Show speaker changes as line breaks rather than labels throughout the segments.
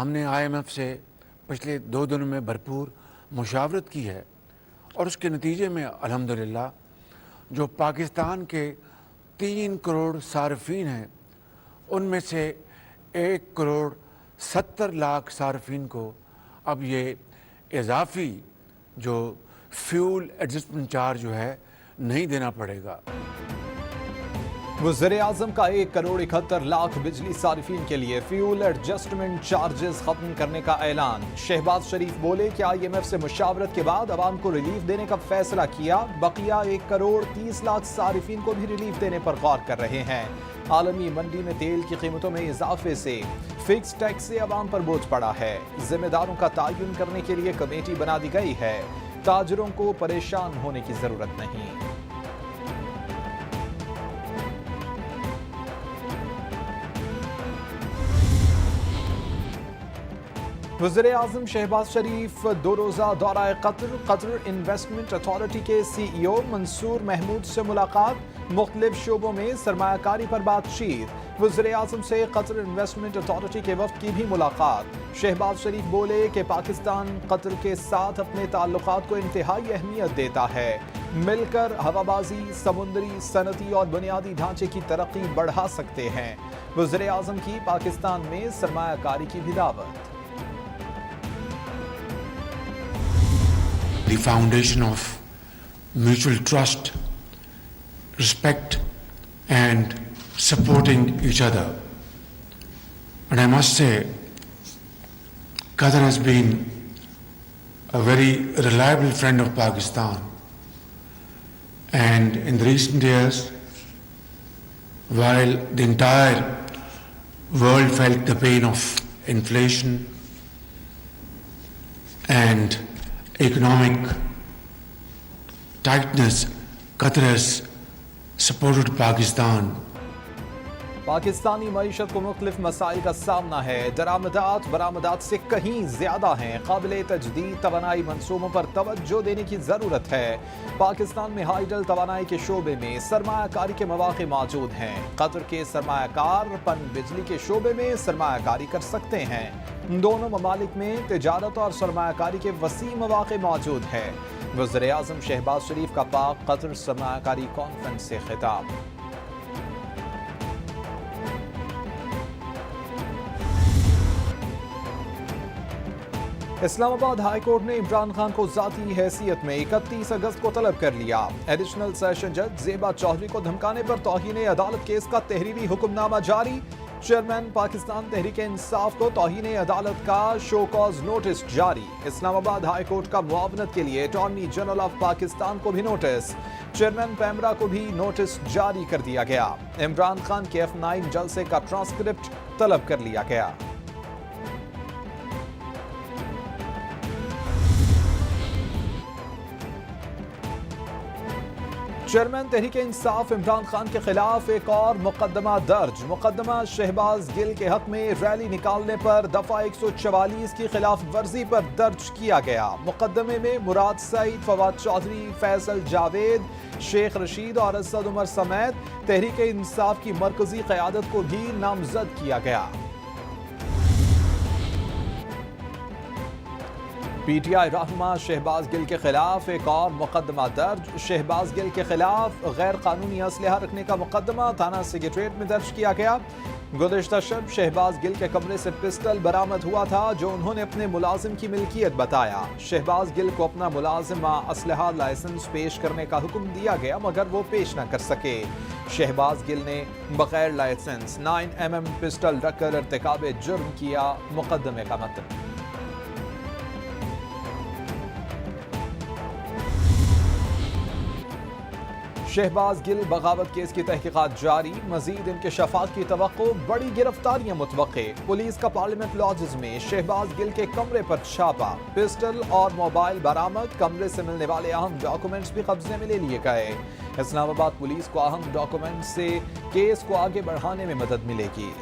हमने IMF से पिछले 2 दिनों में भरपूर मुशावरत की है और उसके नतीजे में अल्हम्दुलिल्लाह जो पाकिस्तान के 3 करोड़ सार्फिन हैं उनमें से 1 करोड़ 70 लाख सार्फिन को अब ये इजाफी जो फ्यूल एडजस्टमेंट चार्ज जो है नहीं देना पड़ेगा।
वज़ीर-ए-आज़म का 1 करोड़ 71 लाख बिजली सारिफिन के लिए फ्यूल एडजस्टमेंट चार्जेस खत्म करने का ऐलान। शहबाज शरीफ बोले कि IMF से मुशावरत के बाद अवाम को रिलीफ देने का फैसला किया। बकिया 1 करोड़ 30 लाख सारिफिन को भी रिलीफ देने पर गौर कर रहे हैं। आलमी मंडी में तेल की कीमतों में इजाफे से फिक्स टैक्स से अवाम पर बोझ पड़ा है। जिम्मेदारों का तयन करने के लिए कमेटी बना दी गई है। ताजरों को परेशान होने की जरूरत नहीं। वज़ीर-ए-आज़म शहबाज शरीफ 2 रोज़ा दौरा कतर इन्वेस्टमेंट अथॉरिटी के CEO मंसूर महमूद से मुलाकात। मुख्तलिफ शोबों में सरमायाकारी पर बातचीत। वज़ीर-ए-आज़म से कतर इन्वेस्टमेंट अथॉरिटी के वफ़द की भी मुलाकात। शहबाज शरीफ बोले कि पाकिस्तान कतर के साथ अपने ताल्लुकात को इंतहाई अहमियत देता है। मिलकर हवाबाजी, समुद्री, सनती और बुनियादी ढांचे की तरक्की बढ़ा सकते हैं। वज़ीर-ए-आज़म की पाकिस्तान में सरमायाकारी की भी दावत।
The foundation of mutual trust, respect and supporting each other. And I must say, Qatar has been a very reliable friend of Pakistan. And in the recent years, while the entire world felt the pain of inflation and economic tightness, Qatar has supported Pakistan.
Pakistani मईशत को मुख्तलिफ मसाइल का सामना है। दरामदात बरामदात से कहीं ज्यादा हैं। काबिल तजदीद तवानाई मंसूबों पर तवज्जो देने की जरूरत है। पाकिस्तान में हाइडल तवानाई के शोबे में सरमायाकारी के मौके मौजूद हैं। कतर के सरमायाकार पन बिजली के शोबे में सरमायाकारी कर सकते हैं। दोनों ममालिक में तिजारत और सरमायाकारी के वसी मौके मौजूद है। वज़ीर-ए-आज़म शहबाज शरीफ का पाक कतर सरमायाकारी कॉन्फ्रेंस से खिताब। इस्लामाबाद हाई कोर्ट ने इमरान खान को जाती हैसियत में 31 अगस्त को तलब कर लिया। एडिशनल सेशन जज ज़ेबा चौधरी को धमकाने पर तौहीन अदालत केस का तहरीरी हुक्मनामा जारी। चेयरमैन पाकिस्तान तहरीक इंसाफ को तौहीन अदालत का शो कॉज नोटिस जारी। इस्लामाबाद हाई कोर्ट का मुआवनत के लिए अटॉर्नी जनरल ऑफ पाकिस्तान को भी नोटिस। चेयरमैन पैमरा को भी नोटिस जारी कर दिया गया। इमरान खान के F9 जलसे का ट्रांसक्रिप्ट तलब कर लिया गया। चेयरमैन तहरीक इंसाफ इमरान खान के खिलाफ एक और मुकदमा दर्ज। मुकदमा शहबाज गिल के हक में रैली निकालने पर दफा 144 की खिलाफ वर्जी पर दर्ज किया गया। मुकदमे में मुराद सईद, फवाद चौधरी, फैसल जावेद, शेख रशीद और असद उमर समेत तहरीक इंसाफ की मरकजी क़यादत को भी नामजद किया गया। PTI रहनुमा शहबाज गिल के खिलाफ एक और मुकदमा दर्ज। शहबाज गिल के खिलाफ गैर कानूनी असलहा रखने का मुकदमा थाना सेक्रेटेरिएट में दर्ज किया गया। गुज़िश्ता शब शहबाज गिल के कमरे से पिस्टल बरामद हुआ था जो उन्होंने अपने मुलाजिम की मिल्कियत बताया। शहबाज गिल को अपना मुलाजिम असलहा लाइसेंस पेश करने का हुक्म दिया गया मगर वो पेश न कर सके। शहबाज गिल ने बगैर लाइसेंस 9mm पिस्टल रखकर इर्तिकाब जुर्म किया। मुकदमे का मतलब शहबाज गिल बगावत केस की तहकीकात जारी। मजीद इंकशाफात की तवक्को। बड़ी गिरफ्तारियां मुतवक्के। पुलिस का पार्लियामेंट लॉजेस में शहबाज गिल के कमरे पर छापा। पिस्टल और मोबाइल बरामद। कमरे से मिलने वाले अहम डॉक्यूमेंट्स भी कब्जे में ले लिए गए। इस्लामाबाद पुलिस को अहम डॉक्यूमेंट से केस को आगे बढ़ाने में मदद मिलेगी।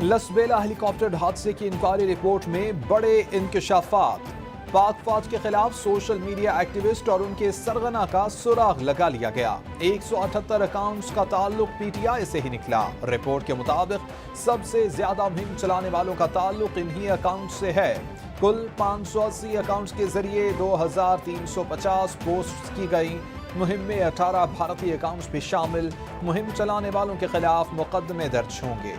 लसबेला हेलीकॉप्टर हादसे की इंक्वायरी रिपोर्ट में बड़े इंकशाफात। पाक फौज के खिलाफ सोशल मीडिया एक्टिविस्ट और उनके सरगना का सुराग लगा लिया गया। 178 अकाउंट्स का ताल्लुक पीटीआई से ही निकला। रिपोर्ट के मुताबिक सबसे ज्यादा मुहिम चलाने वालों का ताल्लुक इन्हीं अकाउंट से है। कुल 580 अकाउंट्स के जरिए 2350 पोस्ट की गई। मुहिम में 18 भारतीय अकाउंट्स भी शामिल। मुहिम चलाने वालों के खिलाफ मुकदमे दर्ज होंगे।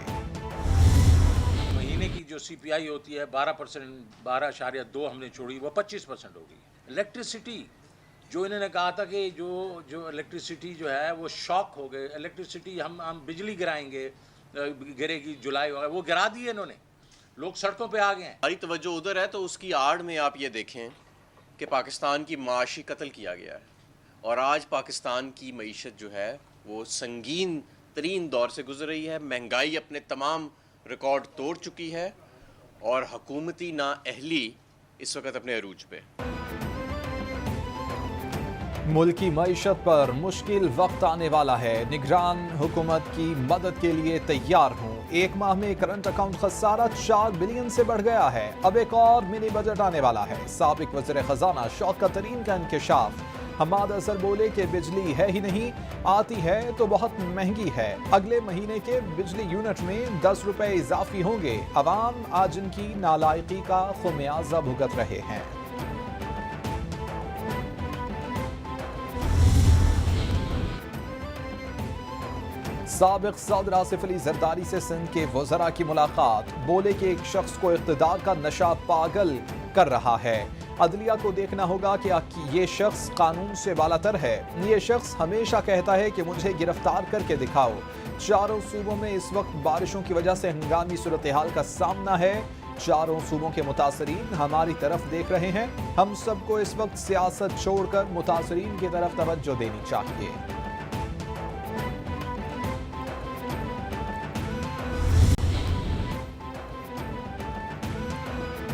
महीने की जो सीपीआई होती है 12%, 12.2 हमने छोड़ी, वो 25% हो गई। इलेक्ट्रिसिटी जो इन्होंने कहा था कि जो इलेक्ट्रिसिटी जो है वो शॉक हो गए, इलेक्ट्रिसिटी हम बिजली गिराएंगे, गिरेगी जुलाई होगा, वो गिरा दिए इन्होंने, लोग सड़कों पे आ गए हैं।
हमारी तवज्जो उधर है तो उसकी आड़ में आप ये देखें कि पाकिस्तान की माशी कत्ल किया गया है और आज पाकिस्तान की मईशत जो है वो संगीन तरीन दौर से गुजर रही है। महंगाई अपने तमाम रिकॉर्ड तोड़ चुकी है और हुकूमती नाअहली इस वक्त अपने अरूज पे।
मुल्क की मईशत पर मुश्किल वक्त आने वाला है। निगरान हुकूमत की मदद के लिए तैयार हूँ। एक माह में करंट अकाउंट खसारा 4 बिलियन से बढ़ गया है। अब एक और मिनी बजट आने वाला है। साबिक वज़ीर खजाना शौकत तरीन का इंकशाफ। हमाद अजहर बोले कि बिजली है ही नहीं, आती है तो बहुत महंगी है। अगले महीने के बिजली यूनिट में 10 रुपए इजाफी होंगे। अवाम आज इनकी नालायकी का खुमियाजा भुगत रहे हैं। साबिक सदर आसिफ अली जरदारी से सिंध के वज़रा की मुलाकात। बोले कि एक शख्स को इक़्तिदार का नशा पागल कर रहा है। अदलिया को देखना होगा कि ये शख्स कानून से बालातर है। ये शख्स हमेशा कहता है कि मुझे गिरफ्तार करके दिखाओ। चारों सूबों में इस वक्त बारिशों की वजह से हंगामी सूरत हाल का सामना है। चारों सूबों के मुतासरीन हमारी तरफ देख रहे हैं। हम सबको इस वक्त सियासत छोड़कर मुतासरीन की तरफ तवज्जो देनी चाहिए।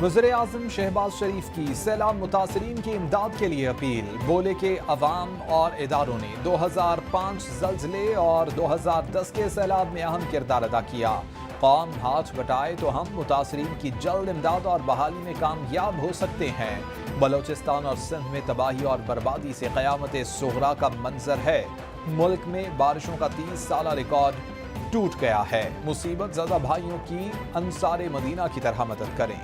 वज़ीर-ए-आज़म शहबाज शरीफ की सैलाब मुतासरीन की इमदाद के लिए अपील। बोले कि अवाम और इदारों ने 2005 ज़ल्ज़ले और 2010 के सैलाब में अहम किरदार अदा किया। कौम हाथ बटाए तो हम मुतासरीन की जल्द इमदाद और बहाली में कामयाब हो सकते हैं। बलोचिस्तान और सिंध में तबाही और बर्बादी से क़यामत सुग़रा का मंजर है। मुल्क में बारिशों का 30 साला रिकॉर्ड टूट गया है। मुसीबत ज़दा भाइयों की अंसारे मदीना की तरह मदद करें।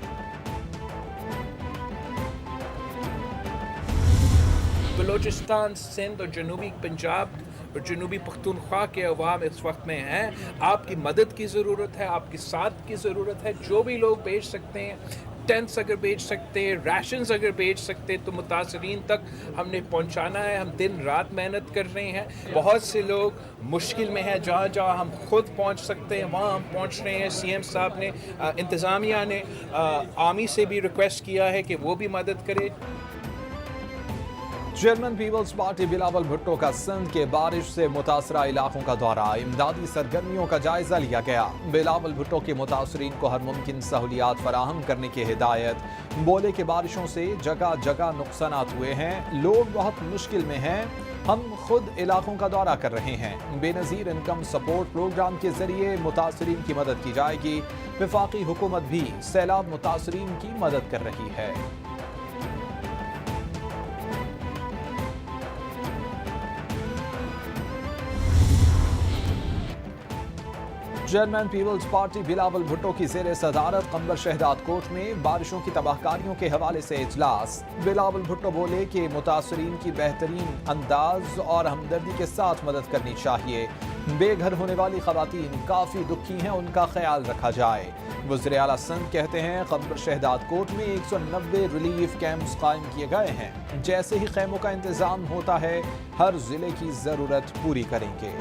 बलोचिस्तान, सिंध और जनूबी पंजाब और जनूबी पख्तूनख्वा के अवाम इस वक्त में हैं। आपकी मदद की ज़रूरत है, आपकी साथ की ज़रूरत है। जो भी लोग बेच सकते हैं, टेंट्स अगर बेच सकते हैं, राशंस अगर बेच सकते हैं, तो मुतासरीन तक हमने पहुंचाना है। हम दिन रात मेहनत कर रहे हैं। बहुत से लोग मुश्किल में हैं। जहाँ जहाँ हम खुद पहुंच सकते हैं वहाँ हम पहुंच रहे हैं। सीएम साहब ने, इंतज़ामिया ने आर्मी से भी रिक्वेस्ट किया है कि वो भी मदद करे।
चेयरमैन पीपल्स पार्टी बिलावल भुट्टो का सिंध के बारिश से मुतासरा इलाकों का दौरा। इमदादी सरगर्मियों का जायजा लिया गया। बिलावल भुट्टो के मुतासरीन को हर मुमकिन सहूलियात फराहम करने की हिदायत। बोले कि बारिशों से जगह जगह नुकसानात हुए हैं, लोग बहुत मुश्किल में हैं। हम खुद इलाकों का दौरा कर रहे हैं। बेनज़ीर इनकम सपोर्ट प्रोग्राम के जरिए मुतासरीन की मदद की जाएगी। वफाकी हुकूमत भी सैलाब मुतासरीन की मदद कर रही है। चेयरमैन पीपल्स पार्टी बिलावल भुट्टो की ज़ेर सदारत कंबर शहदाद कोट में बारिशों की तबाहकारियों के हवाले से इजलास। बिलावल भुट्टो बोले कि मुतासरीन की बेहतरीन अंदाज और हमदर्दी के साथ मदद करनी चाहिए। बेघर होने वाली खवातीन काफ़ी दुखी हैं, उनका ख्याल रखा जाए। वज़ीर आला सिंध कहते हैं कंबर शहदाद कोट में 190 रिलीफ कैंप्स कायम किए गए हैं। जैसे ही खैमों का इंतज़ाम होता है हर ज़िले की ज़रूरत पूरी करेंगे।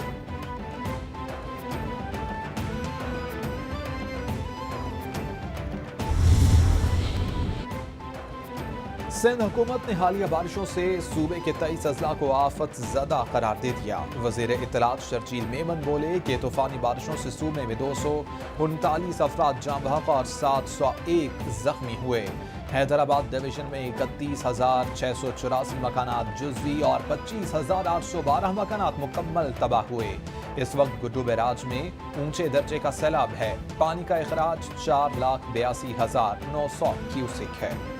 सिंध हुकूमत ने हालिया बारिशों से सूबे के 23 अजला को आफत ज़दा करार दे दिया। वज़ीर इत्तलात शर्जील मेमन बोले कि तूफ़ानी बारिशों से सूबे में 239 अफराद जाँ बहक और 701 जख्मी हुए। हैदराबाद डिवीज़न में 31,684 मकानात जुज़वी और 25,812 मकानात मुकम्मल तबाह हुए। इस वक्त गुड्डू बैराज में ऊंचे दर्जे का सैलाब है। पानी का अखराज 4,82,900 क्यूसेक है।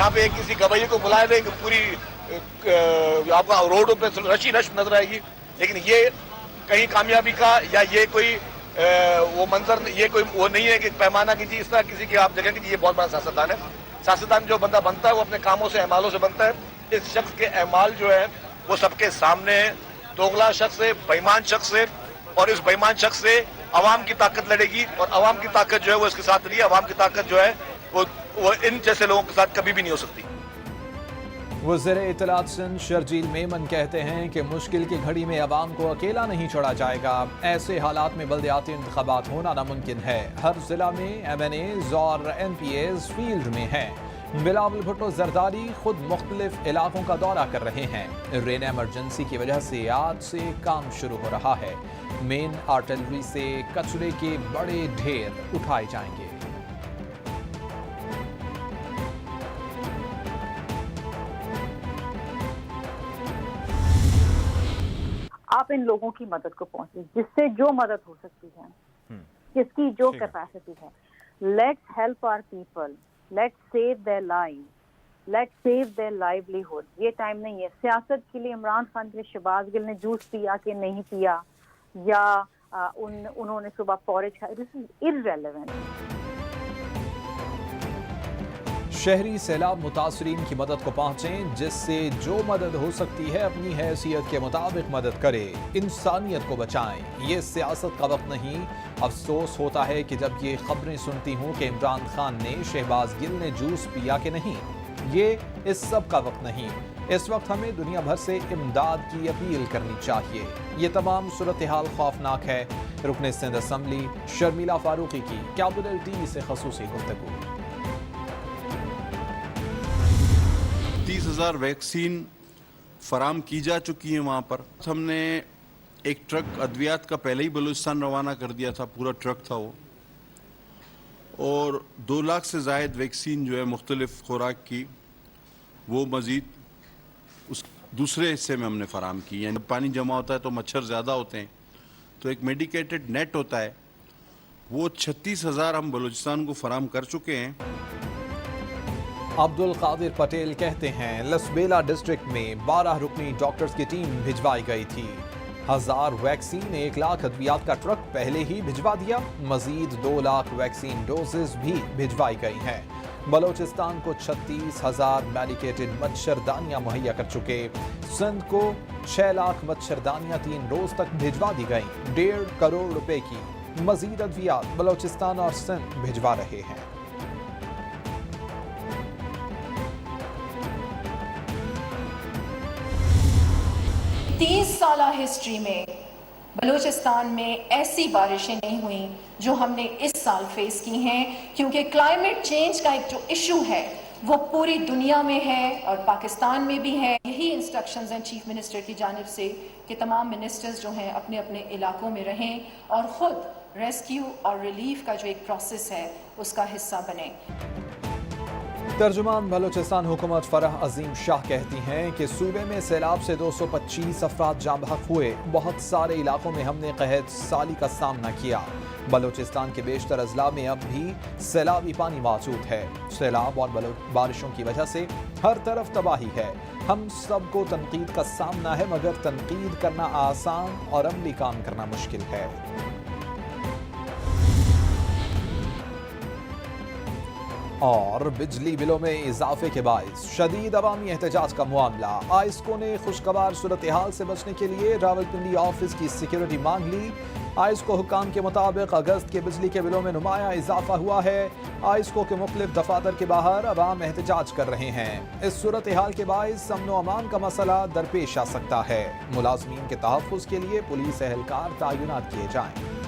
यहाँ पे किसी गवैये को बुलाए दें कि पूरी आपका रोडों पे रशी रश नजर आएगी, लेकिन ये कहीं कामयाबी का या ये कोई वो मंजर, ये कोई वो नहीं है कि पैमाना कीजिए इस तरह किसी की आप जगह कीजिए। ये बहुत बड़ा सियासतदान है। सियासतदान जो बंदा बनता है वो अपने कामों से, अमालों से बनता है। इस शख्स के अमाल जो है वो सबके सामने है। दोगला शख्स है, बेईमान शख्स है, और इस बेईमान शख्स से अवाम की ताकत लड़ेगी, और अवाम की ताकत जो है वो इसके साथ रही है। अवाम की ताकत जो है वो इन जैसे लोगों के साथ कभी भी नहीं हो सकती।
वज़ीर इत्तलात सिंध शर्जील मेमन कहते हैं कि मुश्किल की घड़ी में अवाम को अकेला नहीं छोड़ा जाएगा। ऐसे हालात में बल्दियाती इंतखाबात होना नामुमकिन है। हर जिला में MNAs और MPAs फील्ड में हैं। बिलावल भुट्टो जरदारी खुद मुख्तलिफ इलाकों का दौरा कर रहे हैं। रेन एमरजेंसी की वजह से आज से काम शुरू हो रहा है। मेन आर्टिलरी से कचरे के बड़े ढेर उठाए जाएंगे।
आप इन लोगों की मदद को पहुंचे, जिससे जो मदद हो सकती है, जिसकी जो कैपेसिटी है। Let's help our people, let's save their live, let's save their livelihood. ये टाइम नहीं है सियासत के लिए इमरान खान के लिए शहबाज गिल ने जूस पिया कि नहीं पिया, या उन्होंने सुबह पॉरेज खाया। This is irrelevant.
शहरी सैलाब मुतासरीन की मदद को पहुंचें, जिससे जो मदद हो सकती है अपनी हैसियत के मुताबिक मदद करे। इंसानियत को बचाएं। ये सियासत का वक्त नहीं। अफसोस होता है कि जब ये खबरें सुनती हूँ कि इमरान खान ने शहबाज गिल ने जूस पिया कि नहीं। ये इस सब का वक्त नहीं। इस वक्त हमें दुनिया भर से इमदाद की अपील करनी चाहिए। ये तमाम सूरत हाल खौफनाक है। रुकने सिंध असम्बली शर्मिला फारूकी की कैपिटल टीवी से खसूसी गुफ्तगू।
30,000 वैक्सीन फराम की जा चुकी है वहाँ पर। हमने एक ट्रक अद्वियात का पहले ही बलूचिस्तान रवाना कर दिया था, पूरा ट्रक था वो, और 2 लाख से ज़ायद वैक्सीन जो है मुख्तलिफ खुराक की, वो मज़ीद उस दूसरे हिस्से में हमने फराम की। यानी पानी जमा होता है तो मच्छर ज़्यादा होते हैं, तो एक मेडिकेटेड नेट होता है, वो 36,000 हम बलूचिस्तान को फराम कर चुके हैं।
अब्दुल कादिर पटेल कहते हैं लसबेला डिस्ट्रिक्ट में 12 रुकनी डॉक्टर्स की टीम भिजवाई गई थी। 1000 वैक्सीन, 1 लाख अद्वियात का ट्रक पहले ही भिजवा दिया। मजीद 2 लाख वैक्सीन डोजेस भी भिजवाई गई हैं। बलोचिस्तान को 36,000 मेडिकेटेड मच्छरदानियां मुहैया कर चुके। सिंध को 6 लाख मच्छरदानियां 3 रोज तक भिजवा दी गई। 1.5 करोड़ रुपए की मजीद अद्वियात बलोचिस्तान और सिंध भिजवा रहे हैं।
30 साल हिस्ट्री में बलूचिस्तान में ऐसी बारिशें नहीं हुई जो हमने इस साल फेस की हैं, क्योंकि क्लाइमेट चेंज का एक जो इशू है वो पूरी दुनिया में है और पाकिस्तान में भी है। यही इंस्ट्रक्शंस हैं चीफ मिनिस्टर की जानिब से कि तमाम मिनिस्टर्स जो हैं अपने अपने इलाकों में रहें और ख़ुद रेस्क्यू और रिलीफ का जो एक प्रोसेस है उसका हिस्सा बने।
तर्जुमान बलूचिस्तान हुकूमत फरह अजीम शाह कहती हैं कि सूबे में सैलाब से 225 अफराद जाँ बहक हुए। बहुत सारे इलाकों में हमने कहत साली का सामना किया। बलूचिस्तान के बेशतर अजला में अब भी सैलाबी पानी मौजूद है। सैलाब और बारिशों की वजह से हर तरफ तबाही है। हम सबको तनकीद का सामना है, मगर तनकीद करना आसान और अमली काम करना मुश्किल है। और बिजली बिलों में इजाफे के बायस शदीद अवामी एहतजाज का मामला। आइस्को ने खुशगवार सूरत हाल से बचने के लिए रावलपिंडी ऑफिस की सिक्योरिटी मांग ली। आइस्को हुकाम के मुताबिक अगस्त के बिजली के बिलों में नुमाया इजाफा हुआ है। आइस्को के मुख्तलिफ दफातर के बाहर अवाम एहतजाज कर रहे हैं। इस सूरत हाल के बायस अमन व अमान का मसला दरपेश आ सकता है। मुलाजमीन के तहफ़्फ़ुज़ के लिए पुलिस एहलकार तैनात किए जाएं।